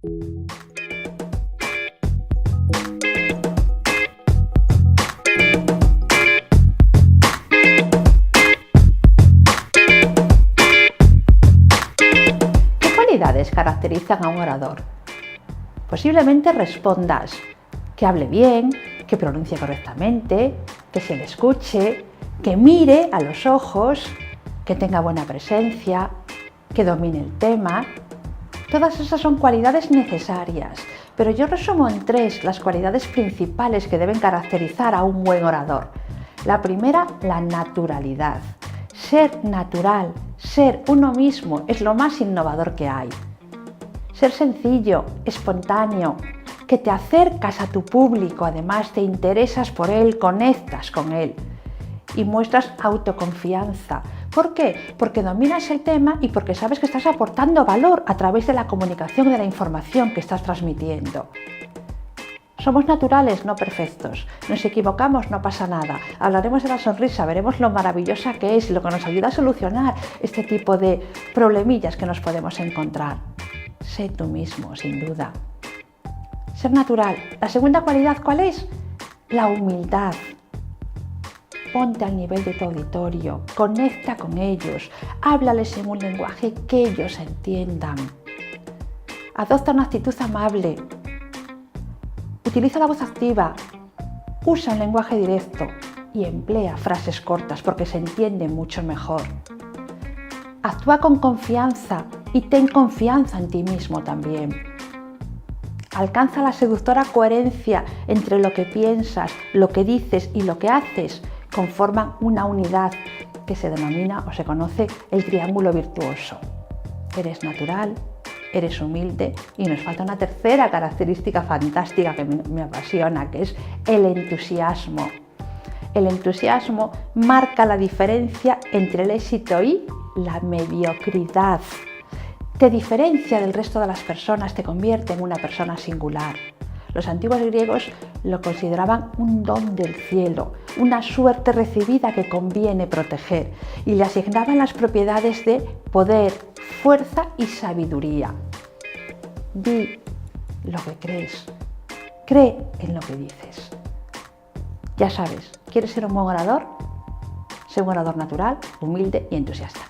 ¿Qué cualidades caracterizan a un orador? Posiblemente respondas que hable bien, que pronuncie correctamente, que se le escuche, que mire a los ojos, que tenga buena presencia, que domine el tema. Todas esas son cualidades necesarias, pero yo resumo en tres las cualidades principales que deben caracterizar a un buen orador. La primera, la naturalidad. Ser natural, ser uno mismo es lo más innovador que hay. Ser sencillo, espontáneo, que te acercas a tu público, además te interesas por él, conectas con él y muestras autoconfianza. ¿Por qué? Porque dominas el tema y porque sabes que estás aportando valor a través de la comunicación, de la información que estás transmitiendo. Somos naturales, no perfectos. Nos equivocamos, no pasa nada. Hablaremos de la sonrisa, veremos lo maravillosa que es y lo que nos ayuda a solucionar este tipo de problemillas que nos podemos encontrar. Sé tú mismo, sin duda. Ser natural. La segunda cualidad, ¿cuál es? La humildad. Ponte al nivel de tu auditorio, conecta con ellos, háblales en un lenguaje que ellos entiendan. Adopta una actitud amable. Utiliza la voz activa, usa un lenguaje directo y emplea frases cortas porque se entiende mucho mejor. Actúa con confianza y ten confianza en ti mismo también. Alcanza la seductora coherencia entre lo que piensas, lo que dices y lo que haces. Conforman una unidad que se denomina o se conoce el triángulo virtuoso. Eres natural, eres humilde y nos falta una tercera característica fantástica que me apasiona, que es el entusiasmo. El entusiasmo marca la diferencia entre el éxito y la mediocridad. Te diferencia del resto de las personas, te convierte en una persona singular. Los antiguos griegos lo consideraban un don del cielo, una suerte recibida que conviene proteger, y le asignaban las propiedades de poder, fuerza y sabiduría. Di lo que crees, cree en lo que dices. Ya sabes, ¿quieres ser un buen orador? Sé un orador natural, humilde y entusiasta.